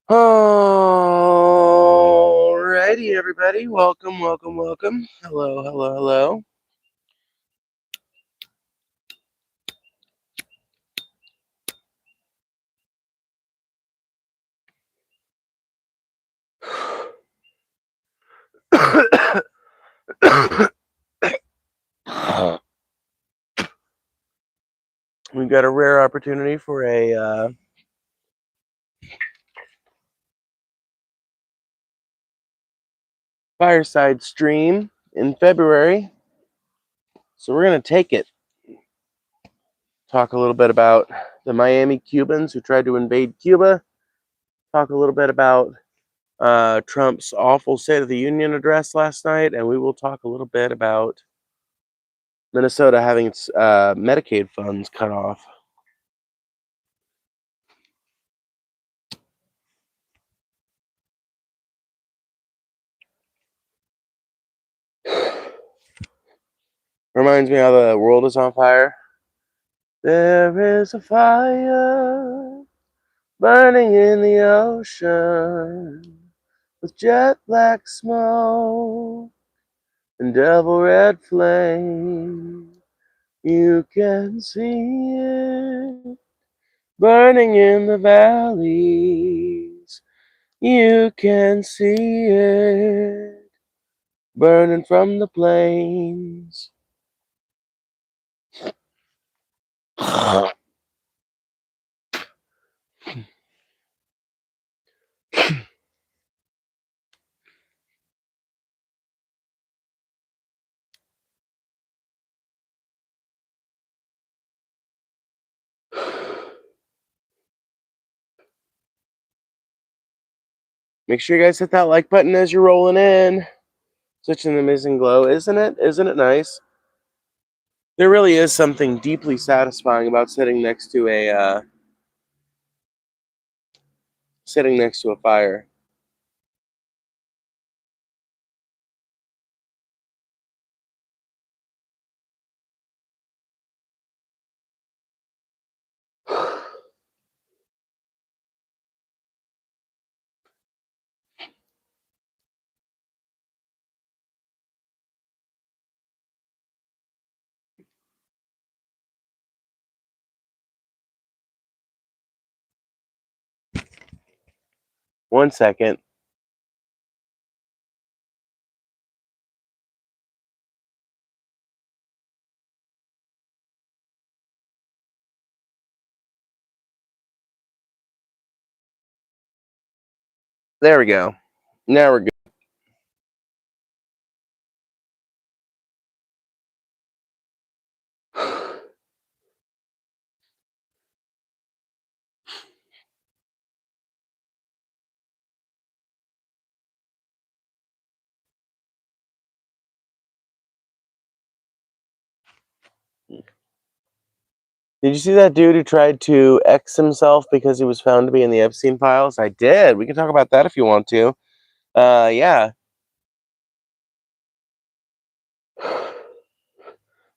Alrighty, everybody. Welcome. Hello. We've got a rare opportunity for a fireside stream in February. So we're going to take it. Talk a little bit about the Miami Cubans who tried to invade Cuba. Talk a little bit about Trump's awful State of the Union address last night. And we will talk a little bit about Minnesota having its Medicaid funds cut off. Reminds me how the world is on fire. There is a fire burning in the ocean with jet black smoke and devil red flame. You can see it burning in the valleys. You can see it burning from the plains. Make sure you guys hit that like button as you're rolling in. Such an amazing glow, isn't it? Isn't it nice? There really is something deeply satisfying about sitting next to a fire. One second. There we go. Now we're good. Did you see that dude who tried to X himself because he was found to be in the Epstein files? I did. We can talk about that if you want to. Yeah.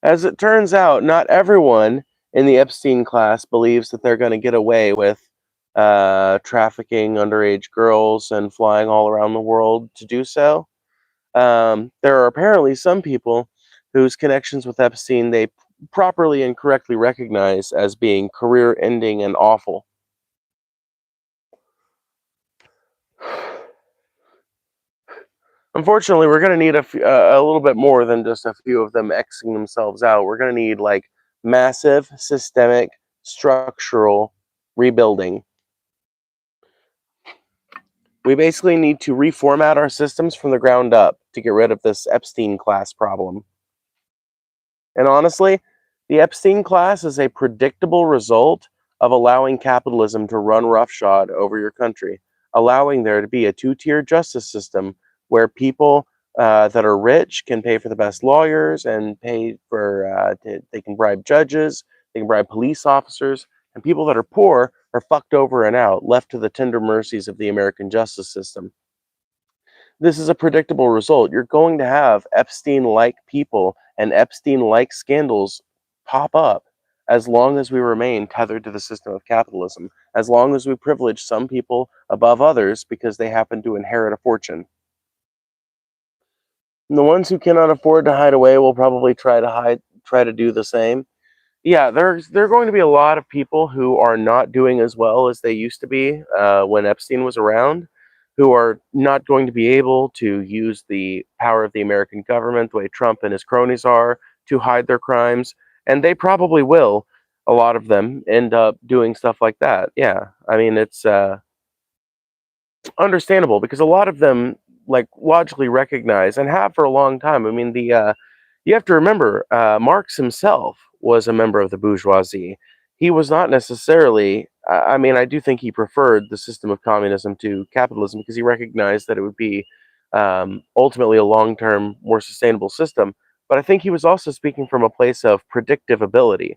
As it turns out, not everyone in the Epstein class believes that they're going to get away with trafficking underage girls and flying all around the world to do so. There are apparently some people whose connections with Epstein they properly and correctly recognize as being career-ending and awful. Unfortunately, we're going to need a little bit more than just a few of them Xing themselves out. We're going to need like massive, systemic, structural rebuilding. We basically need to reformat our systems from the ground up to get rid of this Epstein class problem. And honestly, the Epstein class is a predictable result of allowing capitalism to run roughshod over your country, allowing there to be a two-tier justice system where people that are rich can pay for the best lawyers and pay for they can bribe judges, they can bribe police officers, and people that are poor are fucked over and out, left to the tender mercies of the American justice system. This is a predictable result. You're going to have Epstein-like people and Epstein-like scandals pop up. as long as we remain tethered to the system of capitalism, as long as we privilege some people above others because they happen to inherit a fortune. And the ones who cannot afford to hide away will probably try to do the same. Yeah, there are going to be a lot of people who are not doing as well as they used to be when Epstein was around, who are not going to be able to use the power of the American government the way Trump and his cronies are to hide their crimes, and they probably will. A lot of them end up doing stuff like that. Yeah, I mean it's understandable because a lot of them like logically recognize and have for a long time. I mean the you have to remember Marx himself was a member of the bourgeoisie. He was not necessarily. I mean, I do think he preferred the system of communism to capitalism because he recognized that it would be ultimately a long-term, more sustainable system. But I think he was also speaking from a place of predictive ability.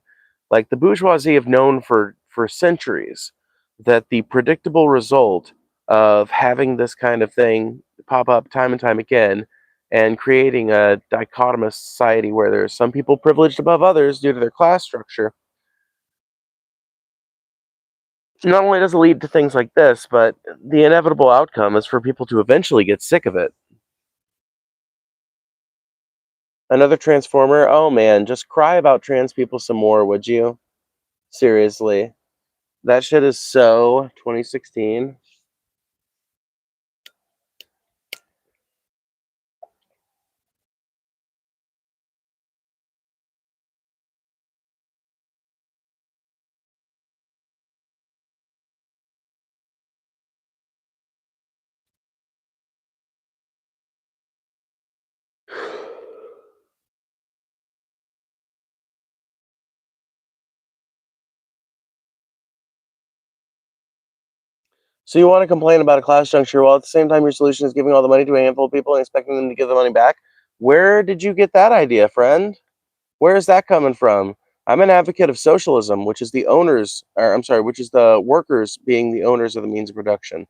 Like the bourgeoisie have known for centuries that the predictable result of having this kind of thing pop up time and time again and creating a dichotomous society where there's some people privileged above others due to their class structure, not only does it lead to things like this, but the inevitable outcome is for people to eventually get sick of it. Another transformer? Oh man, just cry about trans people some more, would you? Seriously. That shit is so 2016. So you want to complain about a class juncture while at the same time your solution is giving all the money to a handful of people and expecting them to give the money back? Where did you get that idea, friend? Where is that coming from? I'm an advocate of socialism, which is the owners, or I'm sorry, which is the workers being the owners of the means of production.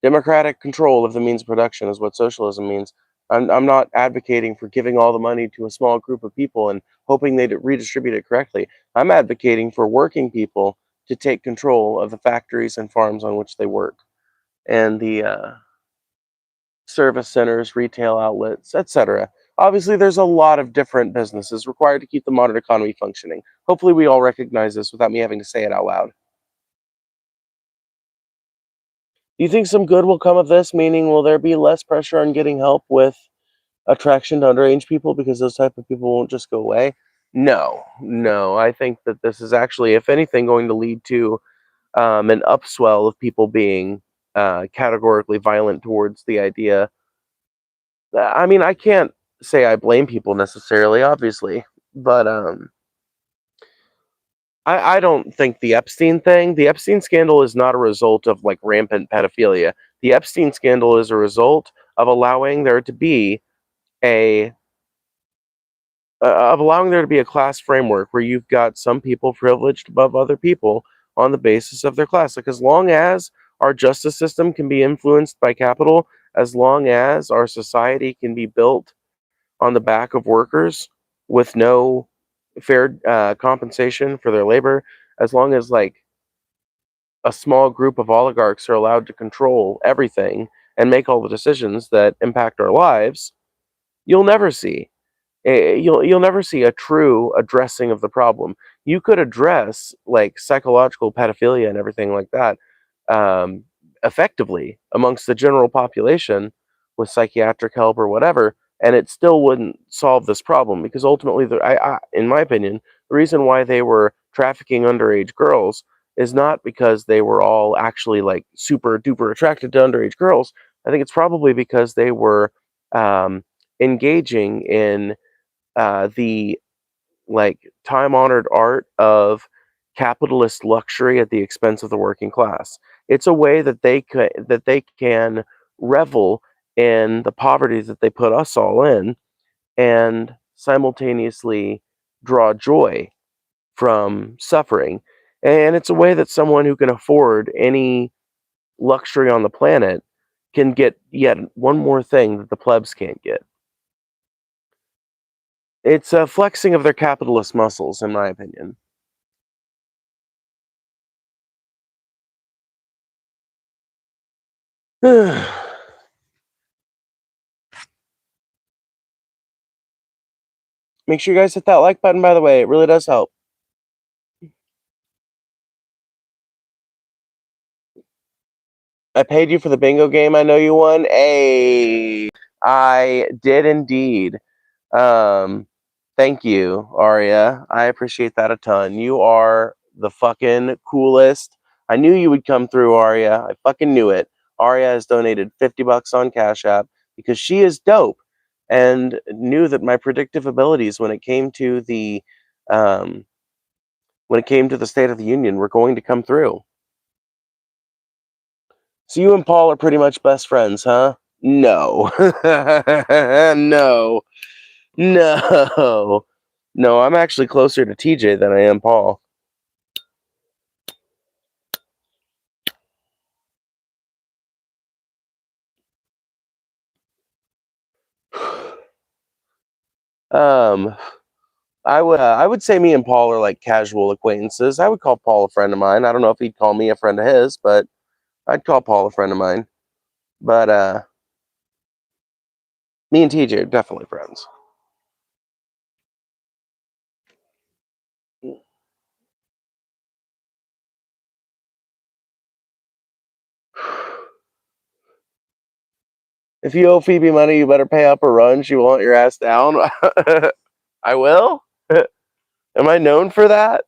Democratic control of the means of production is what socialism means. I'm not advocating for giving all the money to a small group of people and hoping they redistribute it correctly. I'm advocating for working people to take control of the factories and farms on which they work and the service centers, retail outlets, etc. Obviously, there's a lot of different businesses required to keep the modern economy functioning. Hopefully, we all recognize this without me having to say it out loud. Do you think some good will come of this? Meaning, will there be less pressure on getting help with attraction to underage people because those type of people won't just go away? No, no. I think that this is actually, if anything, going to lead to an upswell of people being categorically violent towards the idea. I mean, I can't say I blame people necessarily, obviously, but I don't think the Epstein scandal is not a result of like rampant pedophilia. The Epstein scandal is a result of allowing there to be a class framework where you've got some people privileged above other people on the basis of their class. Like as long as our justice system can be influenced by capital, as long as our society can be built on the back of workers with no fair compensation for their labor, as long as like a small group of oligarchs are allowed to control everything and make all the decisions that impact our lives, you'll never see you'll never see a true addressing of the problem. You could address like psychological pedophilia and everything like that um, effectively amongst the general population with psychiatric help or whatever, and it still wouldn't solve this problem because ultimately, in my opinion, the reason why they were trafficking underage girls is not because they were all actually like super duper attracted to underage girls. I think it's probably because they were engaging in the like time honored art of capitalist luxury at the expense of the working class. It's a way that they can revel in the poverty that they put us all in and simultaneously draw joy from suffering. And it's a way that someone who can afford any luxury on the planet can get yet one more thing that the plebs can't get. It's a flexing of their capitalist muscles, in my opinion. Make sure you guys hit that like button, by the way. It really does help. I paid you for the bingo game. I know you won. Hey, I did indeed. Thank you, Aria. I appreciate that a ton. You are the fucking coolest. I knew you would come through, Aria. I fucking knew it. Aria has donated $50 on Cash App because she is dope and knew that my predictive abilities when it came to the State of the Union were going to come through. So you and Paul are pretty much best friends, huh? No. No. No. No, I'm actually closer to TJ than I am Paul. I would say me and Paul are like casual acquaintances. I would call Paul a friend of mine. I don't know if he'd call me a friend of his, but I'd call Paul a friend of mine. But me and TJ are definitely friends. If you owe Phoebe money, you better pay up or run. She will hunt your ass down. I will? Am I known for that?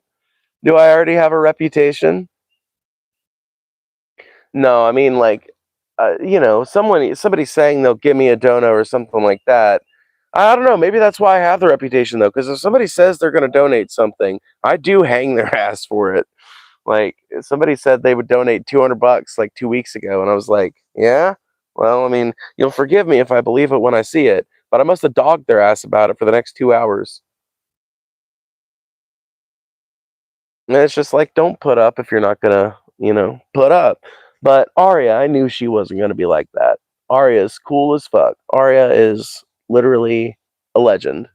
Do I already have a reputation? No, I mean like, somebody saying they'll give me a dono or something like that. I don't know. Maybe that's why I have the reputation though, because if somebody says they're going to donate something, I do hang their ass for it. Like somebody said they would donate $200 like 2 weeks ago, and I was like, yeah. Well, I mean, you'll forgive me if I believe it when I see it, but I must have dogged their ass about it for the next 2 hours. And it's just like, don't put up if you're not gonna, put up. But Arya, I knew she wasn't gonna be like that. Arya is cool as fuck. Arya is literally a legend.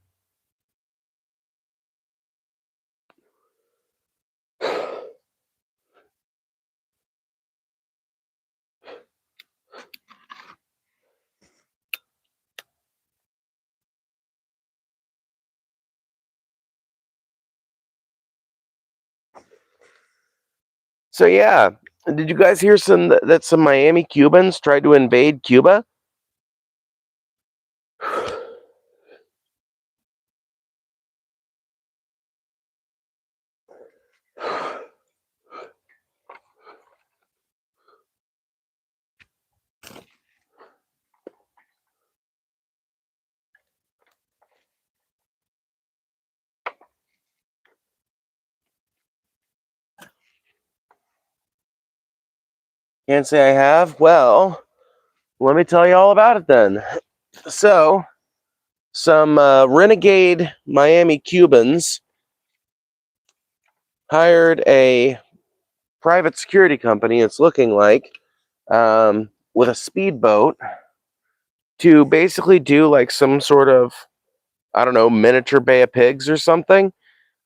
So yeah, did you guys hear that some Miami Cubans tried to invade Cuba? Can't say I have. Well, let me tell you all about it then. So, some renegade Miami Cubans hired a private security company, it's looking like, with a speedboat to basically do like some sort of, I don't know, miniature Bay of Pigs or something.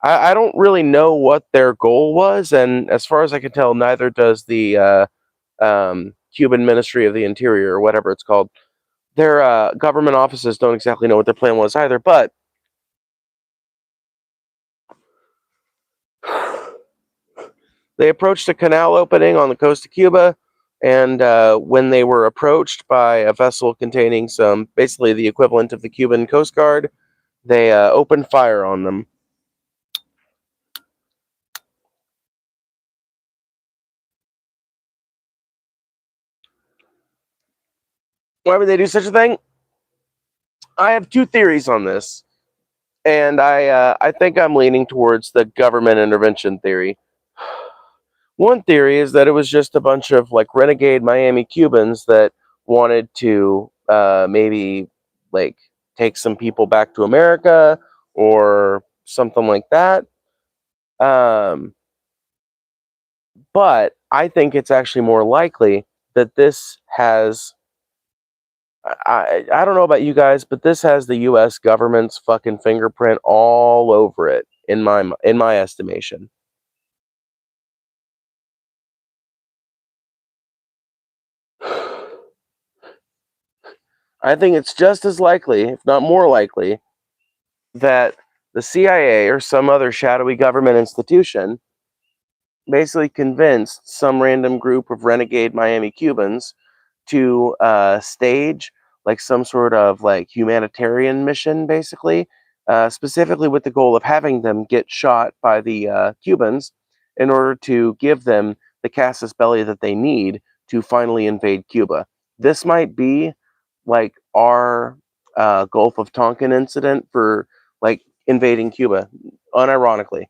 I don't really know what their goal was, and as far as I can tell, neither does the Cuban Ministry of the Interior or whatever it's called. Their government offices don't exactly know what their plan was either, but they approached a canal opening on the coast of Cuba, and when they were approached by a vessel containing some, basically the equivalent of the Cuban Coast Guard, they opened fire on them. Why would they do such a thing? I have two theories on this, and I think I'm leaning towards the government intervention theory. One theory is that it was just a bunch of like renegade Miami Cubans that wanted to maybe like take some people back to America or something like that. Um, but I think it's actually more likely that this has. I don't know about you guys, but this has the U.S. government's fucking fingerprint all over it in my estimation. I think it's just as likely, if not more likely, that the CIA or some other shadowy government institution basically convinced some random group of renegade Miami Cubans to stage like some sort of like humanitarian mission, basically, specifically with the goal of having them get shot by the Cubans in order to give them the casus belli that they need to finally invade Cuba. This might be like our Gulf of Tonkin incident for like invading Cuba, unironically.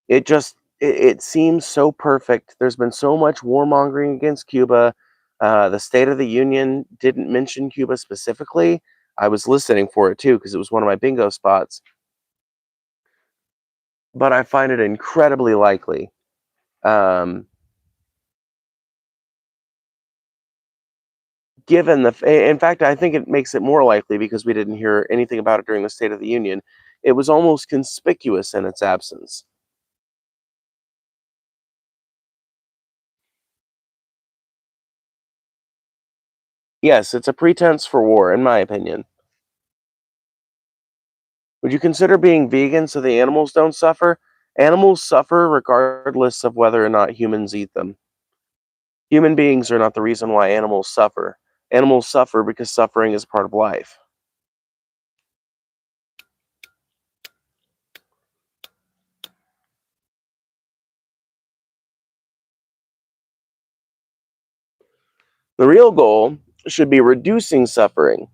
It seems so perfect. There's been so much warmongering against Cuba. The State of the Union didn't mention Cuba specifically. I was listening for it too because it was one of my bingo spots. But I find it incredibly likely. Um, Given in fact, I think it makes it more likely because we didn't hear anything about it during the State of the Union. It was almost conspicuous in its absence. Yes, it's a pretense for war, in my opinion. Would you consider being vegan so the animals don't suffer? Animals suffer regardless of whether or not humans eat them. Human beings are not the reason why animals suffer. Animals suffer because suffering is part of life. The real goal should be reducing suffering.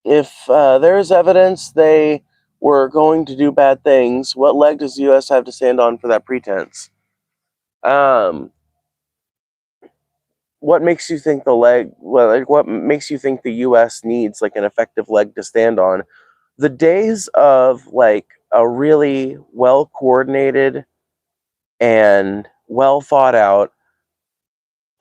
If there's evidence they were going to do bad things, what leg does the U.S. have to stand on for that pretense? Um, what makes you think the leg? Well, like, what makes you think the U.S. needs like an effective leg to stand on? The days of like a really well coordinated and well thought out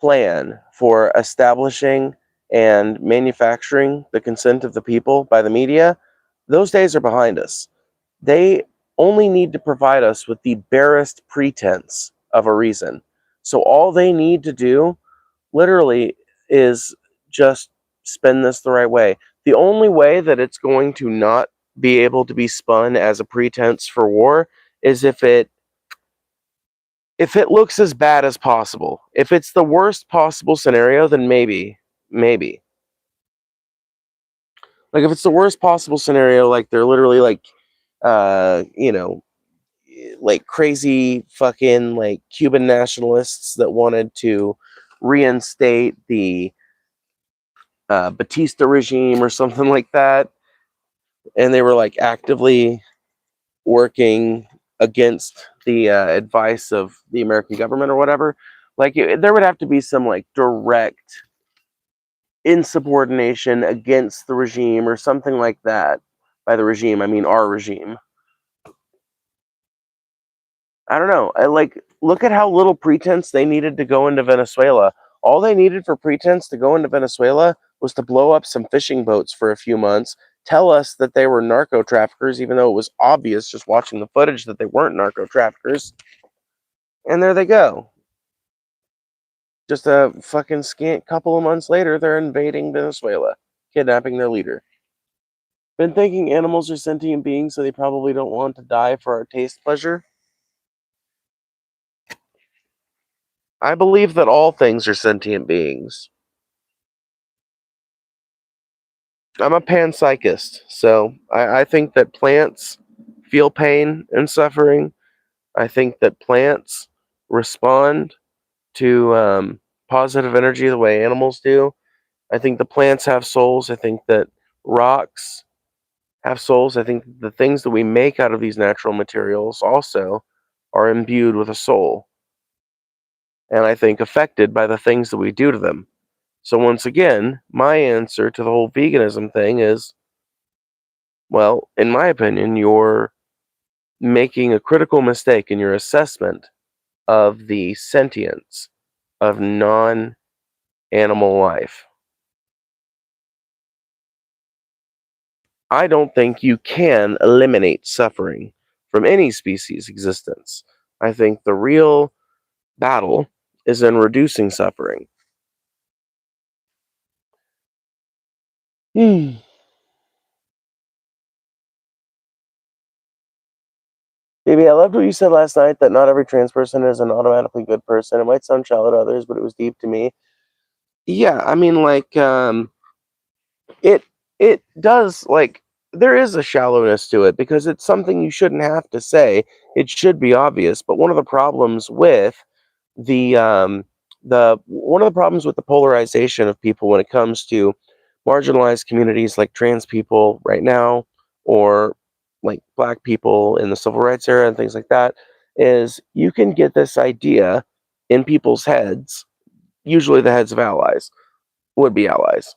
plan for establishing and manufacturing the consent of the people by the media, those days are behind us. They only need to provide us with the barest pretense of a reason. So all they need to do literally is just spin this the right way. The only way that it's going to not be able to be spun as a pretense for war is if it looks as bad as possible. If it's the worst possible scenario, then maybe. Like if it's the worst possible scenario, like they're literally like, uh, you know, like crazy fucking like Cuban nationalists that wanted to reinstate the Batista regime or something like that, and they were like actively working against the advice of the American government or whatever. Like there would have to be some like direct insubordination against the regime or something like that. By the regime, I mean our regime. I don't know. I like look at how little pretense they needed to go into Venezuela. All they needed for pretense to go into Venezuela was to blow up some fishing boats for a few months, tell us that they were narco traffickers, even though it was obvious just watching the footage that they weren't narco traffickers. And there they go. Just a fucking scant couple of months later, they're invading Venezuela, kidnapping their leader. Been thinking animals are sentient beings, so they probably don't want to die for our taste pleasure? I believe that all things are sentient beings. I'm a panpsychist, so I think that plants feel pain and suffering. I think that plants respond to positive energy the way animals do. I think the plants have souls. I think that rocks have souls. I think the things that we make out of these natural materials also are imbued with a soul, and I think affected by the things that we do to them. So, once again, my answer to the whole veganism thing is well, in my opinion, you're making a critical mistake in your assessment of the sentience of non animal life. I don't think you can eliminate suffering. from any species' existence. I think the real battle is in reducing suffering. Maybe I loved what you said last night that not every trans person is an automatically good person. It might sound shallow to others, but it was deep to me. Yeah, I mean, like, it it does, like, there is a shallowness to it because it's something you shouldn't have to say. It should be obvious. But one of the problems with the one of the problems with the polarization of people when it comes to marginalized communities like trans people right now, or like black people in the civil rights era and things like that, is you can get this idea in people's heads, usually the heads of allies, would be allies,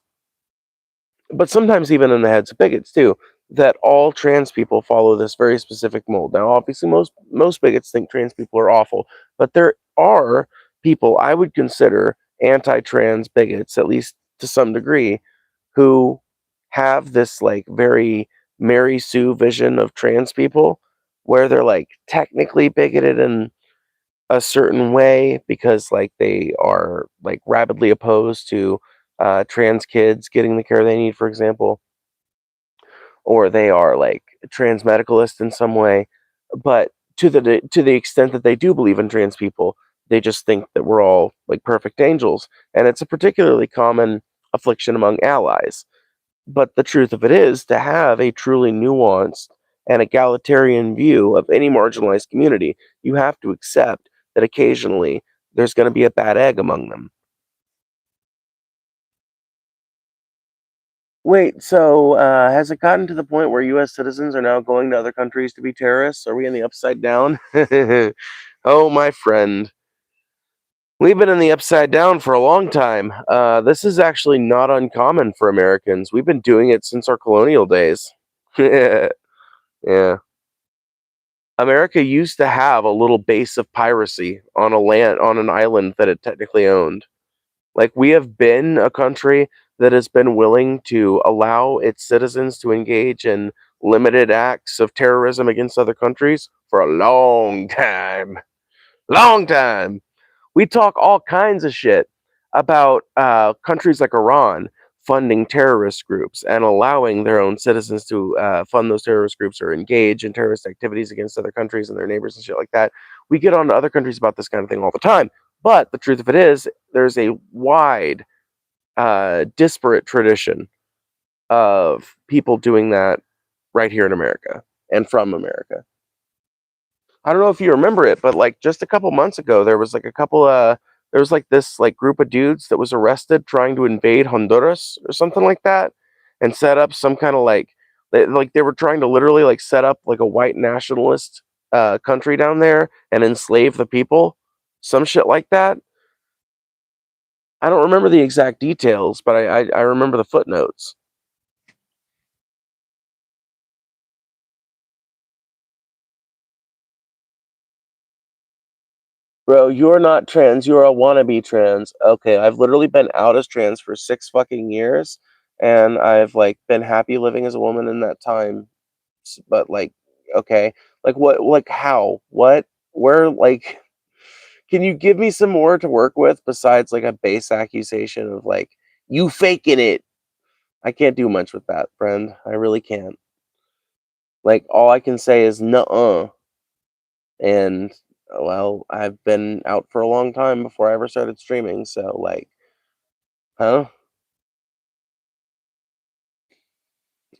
but sometimes even in the heads of bigots too, that all trans people follow this very specific mold. Now, obviously, most bigots think trans people are awful, but there are people I would consider anti-trans bigots, at least to some degree, who have this like very Mary Sue vision of trans people, where they're like technically bigoted in a certain way because like they are like rabidly opposed to trans kids getting the care they need, for example, or they are like trans medicalists in some way. But to the extent that they do believe in trans people, they just think that we're all like perfect angels, and it's a particularly common affliction among allies. But the truth of it is, to have a truly nuanced and egalitarian view of any marginalized community, you have to accept that occasionally there's going to be a bad egg among them. Wait, so has it gotten to the point where U.S. citizens are now going to other countries to be terrorists? Are we in the upside down? Oh, my friend. We've been in the upside down for a long time. This is actually not uncommon for Americans. We've been doing it since our colonial days. Yeah. America used to have a little base of piracy on an island that it technically owned. Like, we have been a country that has been willing to allow its citizens to engage in limited acts of terrorism against other countries for a long time. Long time. We talk all kinds of shit about countries like Iran funding terrorist groups and allowing their own citizens to fund those terrorist groups or engage in terrorist activities against other countries and their neighbors and shit like that. We get on to other countries about this kind of thing all the time. But the truth of it is, there's a wide, disparate tradition of people doing that right here in America and from America. I don't know if you remember it, but like just a couple months ago, there was like this like group of dudes that was arrested trying to invade Honduras or something like that, and set up some kind of like they were trying to literally like set up like a white nationalist country down there and enslave the people, some shit like that. I don't remember the exact details, but I remember the footnotes. Bro, you're not trans. You're a wannabe trans. Okay, I've literally been out as trans for 6 fucking years, and I've like been happy living as a woman in that time. But like, okay, like what? Like how? What? Where? Like, can you give me some more to work with besides like a base accusation of like you faking it? I can't do much with that, friend. I really can't. Like, all I can say is nuh-uh. And well, I've been out for a long time before I ever started streaming, so like, huh?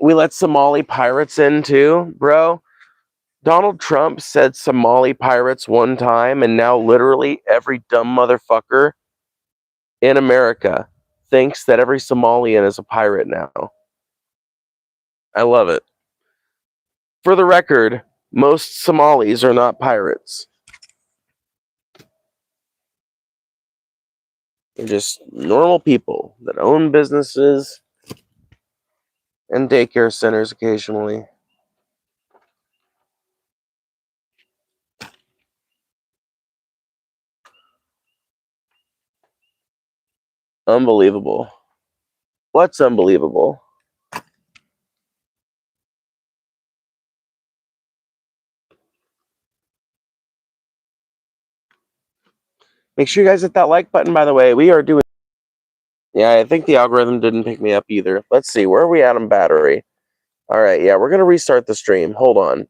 We let Somali pirates in too, bro. Donald Trump said Somali pirates one time, and now literally every dumb motherfucker in America thinks that every Somalian is a pirate now. I love it. For the record, most Somalis are not pirates. They're just normal people that own businesses and daycare centers occasionally. Unbelievable. What's unbelievable? Make sure you guys hit that like button, by the way. We are doing... Yeah, I think the algorithm didn't pick me up either. Let's see, where are we at on battery? Alright, yeah, we're going to restart the stream. Hold on.